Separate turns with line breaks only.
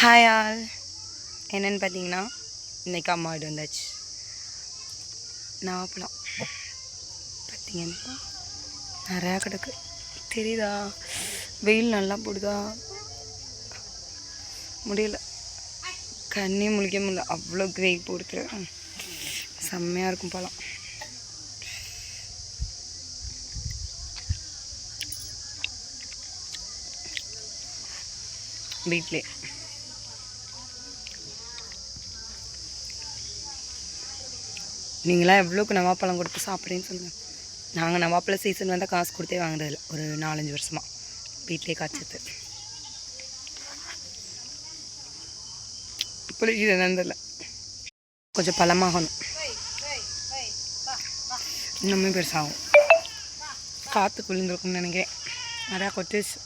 Hi all. என்னென்னு பார்த்தீங்கன்னா இன்றைக்கி அம்மா வீடு வந்தாச்சு. நாவப்பழம் பார்த்தீங்கன்னா நிறையா கிடக்கு. தெரியுதா? வெயில் நல்லா போடுதா, முடியல, கண்ணே முழிக்க முடியல, அவ்வளோக்கு வெயில் போடுது. செம்மையாக இருக்கும் பழம். வீட்டிலே நீங்களாம் எவ்வளோக்கு நவாப்பழம் கொடுத்து சாப்பிட்றேன்னு சொல்லுங்கள். நாங்கள் நவாப்பழம் சீசன் வந்தால் காசு கொடுத்தே வாங்குறதில்ல. ஒரு 4-5 வருஷமாக வீட்டிலே காய்ச்சது. புளிக்குது என்னதில்லை, கொஞ்சம் பழமாகணும், இன்னுமே பெருசாகும். காற்று குளிர்ந்துருக்குன்னு நினைக்கிறேன். நிறையா கொட்டிச்சு.